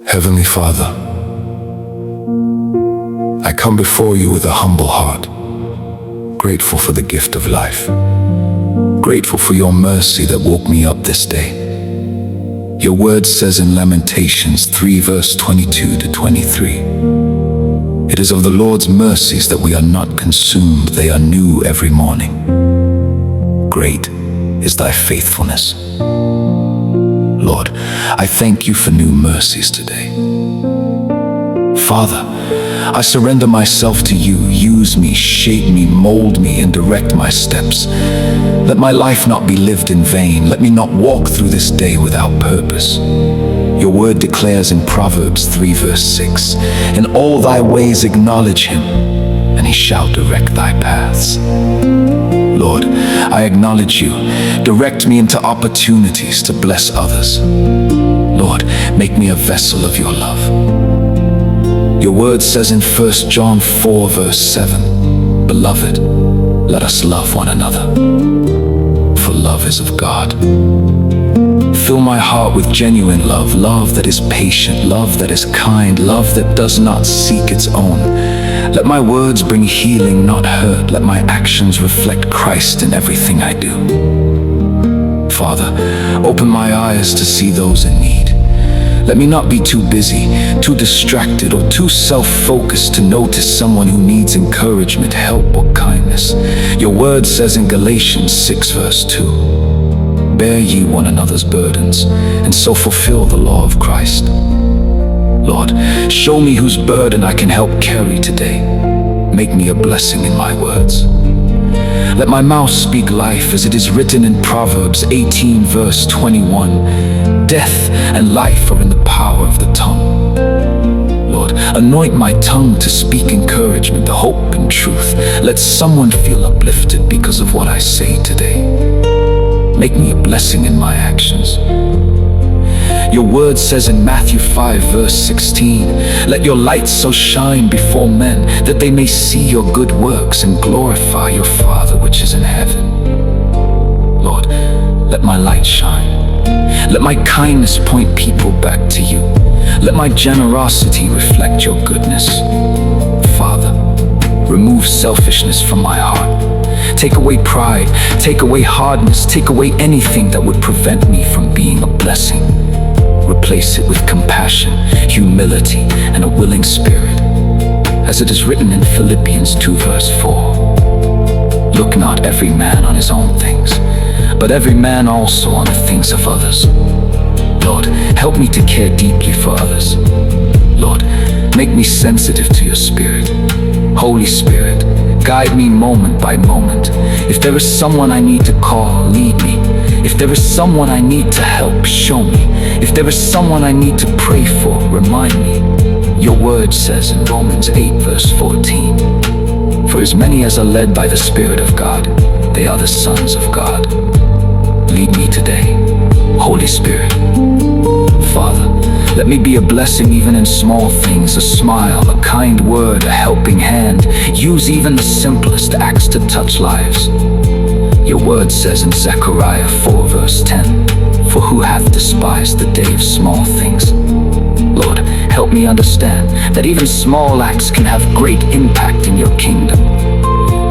Heavenly Father, I come before you with a humble heart, grateful for the gift of life, grateful for your mercy that woke me up this day. Your word says in Lamentations 3 verse 22 to 23, "It is of the Lord's mercies that we are not consumed, they are new every morning. Great is thy faithfulness." Lord, I thank you for new mercies today. Father, I surrender myself to you. Use me, shape me, mold me, and direct my steps. Let my life not be lived in vain. Let me not walk through this day without purpose. Your word declares in Proverbs 3 verse 6, "In all thy ways acknowledge him, and he shall direct thy paths." Lord, I acknowledge you. Direct me into opportunities to bless others. Lord, make me a vessel of your love. Your word says in 1 John 4 verse 7, "Beloved, let us love one another, for love is of God." Fill my heart with genuine love, love that is patient, love that is kind, love that does not seek its own. Let my words bring healing, not hurt. Let my actions reflect Christ in everything I do. Father, open my eyes to see those in need. Let me not be too busy, too distracted, or too self-focused to notice someone who needs encouragement, help, or kindness. Your word says in Galatians 6 verse 2, "Bear ye one another's burdens, and so fulfill the law of Christ." Lord, show me whose burden I can help carry today. Make me a blessing in my words. Let my mouth speak life as it is written in Proverbs 18 verse 21. "Death and life are in the power of the tongue." Lord, anoint my tongue to speak encouragement, hope, and truth. Let someone feel uplifted because of what I say today. Make me a blessing in my actions. Your word says in Matthew 5 verse 16, "Let your light so shine before men that they may see your good works and glorify your Father which is in heaven." Lord, let my light shine. Let my kindness point people back to you. Let my generosity reflect your goodness. Father, remove selfishness from my heart. Take away pride, take away hardness, take away anything that would prevent me from being a blessing. Replace it with compassion, humility, and a willing spirit. As it is written in Philippians 2 verse 4, "Look not every man on his own things, but every man also on the things of others." Lord, help me to care deeply for others. Lord, make me sensitive to your Spirit. Holy Spirit, guide me moment by moment. If there is someone I need to call, lead me. If there is someone I need to help, show me. If there is someone I need to pray for, remind me. Your word says in Romans 8 verse 14, "For as many as are led by the Spirit of God, they are the sons of God." Lead me today, Holy Spirit. Father, let me be a blessing even in small things, a smile, a kind word, a helping hand. Use even the simplest acts to touch lives. Your word says in Zechariah 4 verse 10, "For who hath despised the day of small things?" Lord, help me understand that even small acts can have great impact in your kingdom.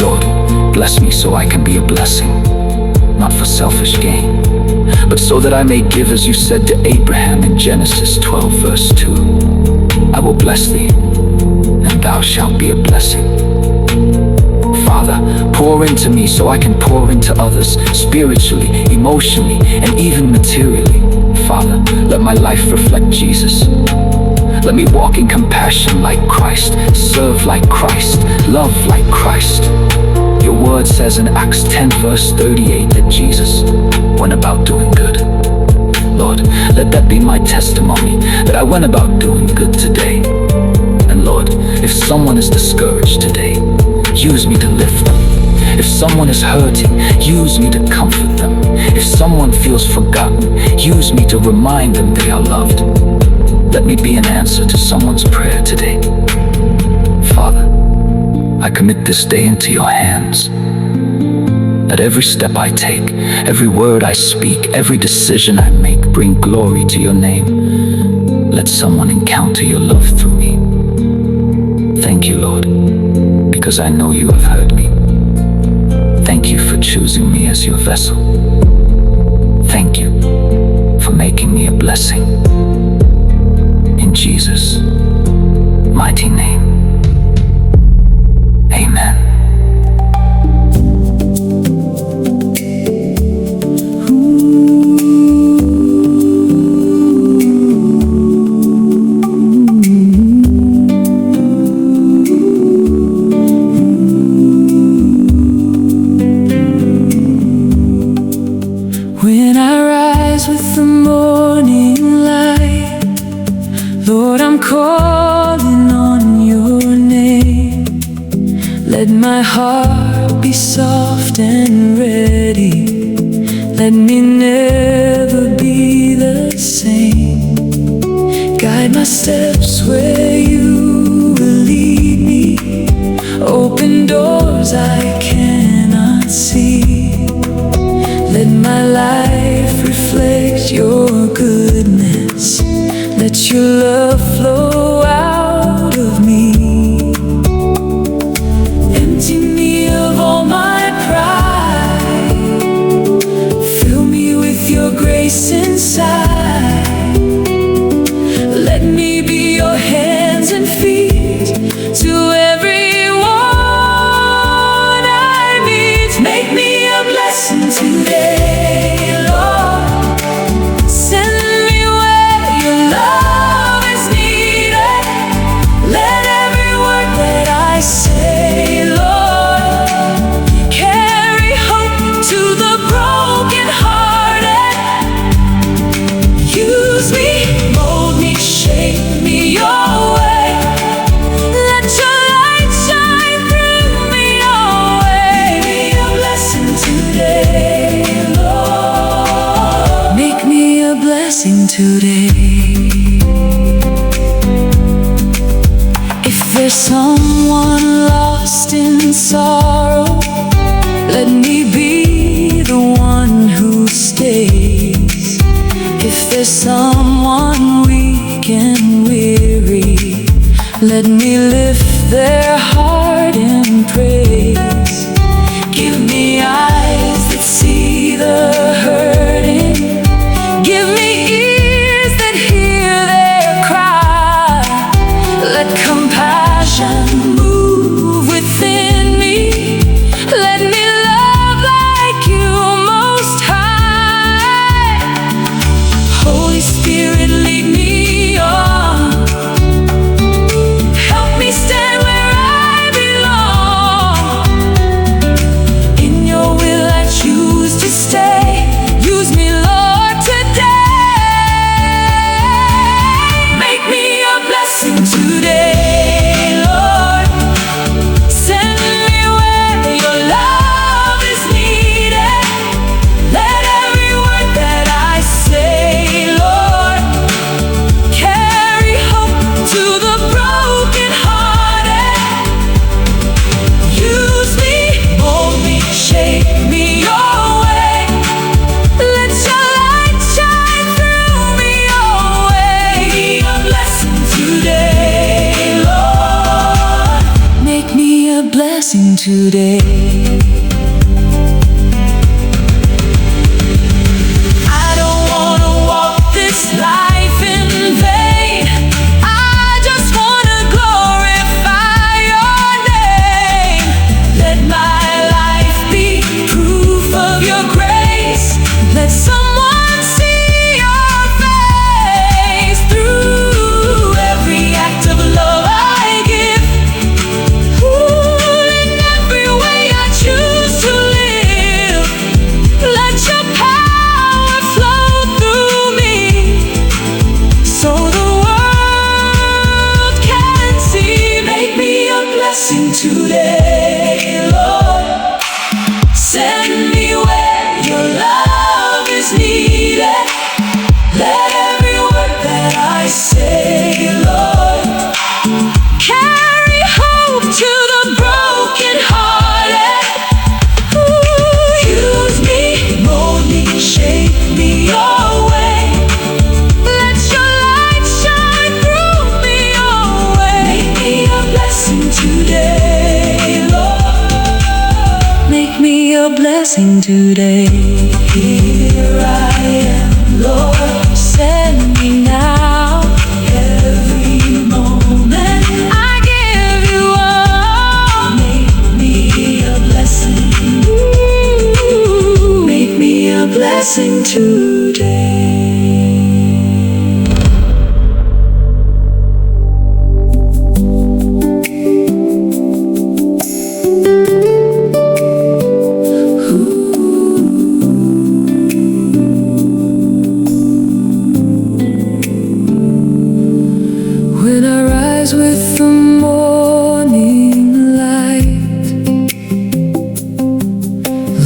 Lord, bless me so I can be a blessing, not for selfish gain, but so that I may give as you said to Abraham in Genesis 12 verse 2, "I will bless thee, and thou shalt be a blessing." Father, pour into me so I can pour into others, spiritually, emotionally, and even materially. Father, let my life reflect Jesus. Let me walk in compassion like Christ, serve like Christ, love like Christ. Your word says in Acts 10 verse 38 that Jesus went about doing good. Lord, let that be my testimony, that I went about doing good today. And Lord, if someone is discouraged today, use me to lift them. If someone is hurting, use me to comfort them. If someone feels forgotten, use me to remind them they are loved. Let me be an answer to someone's prayer today. Father, I commit this day into your hands. That every step I take, every word I speak, every decision I make bring glory to your name. Let someone encounter your love through me. Thank you, Lord, because I know you have heard me. Thank you for choosing me as your vessel. Thank you for making me a blessing. In Jesus' mighty name, amen. When I rise with the morning light, Lord, I'm calling on your name. Let my heart be soft and ready. Let me never be the same. Guide my steps where you will lead me. Open doors I cannot see. Let my life reflect your goodness. Let your love flow out of me. Empty me of all my pride. Fill me with your grace inside. Let me be your hands and feet to everyone I meet. Make me a blessing today. Today, if there's someone lost in sorrow, let me be the one who stays. If there's someone weak and weary, let me lift their heart in praise. Give me eyes that see the hurting. Give me compassion move within me. Let me love like you most high. Holy Spirit, lead me on. Help me stand where I belong. In your will I choose to stay. Use me, Lord, today. Make me a blessing today. Today, I don't wanna walk this life in vain. I just wanna glorify your name. Let my life be proof of your grace. Let someone see your face through every act of love I give. Ooh, in every way I blessing today. Here I am, Lord, send me now. Every moment I give you all. Make me a blessing. Make me a blessing today. When I rise with the morning light,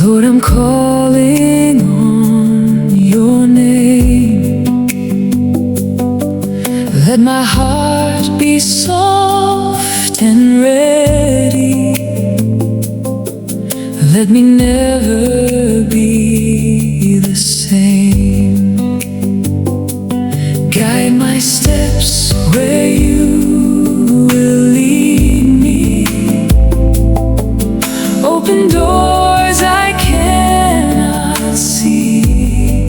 Lord, I'm calling on your name. Let my heart be soft and ready. Let me never be the same. Guide my steps where you will lead me. Open doors I cannot see.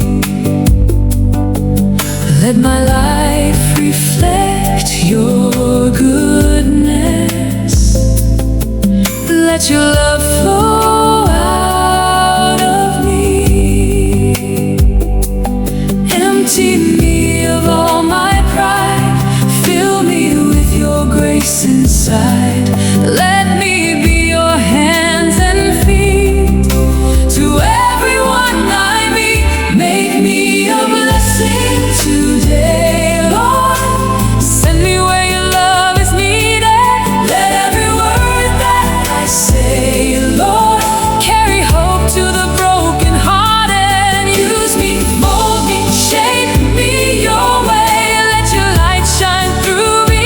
Let my life reflect your goodness. Let your love flow out of me. Empty me of all my pride. Fill me with your grace inside. Let me be your hands and feet to everyone I meet. Make me a blessing today, Lord. Send me where your love is needed. Let every word that I say, Lord, carry hope to the brokenhearted. Use me, mold me, shape me your way. Let your light shine through me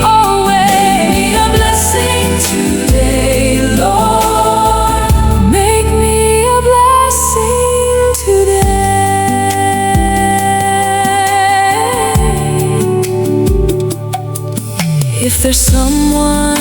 always. Make me a blessing today, Lord. Make me a blessing today. If there's someone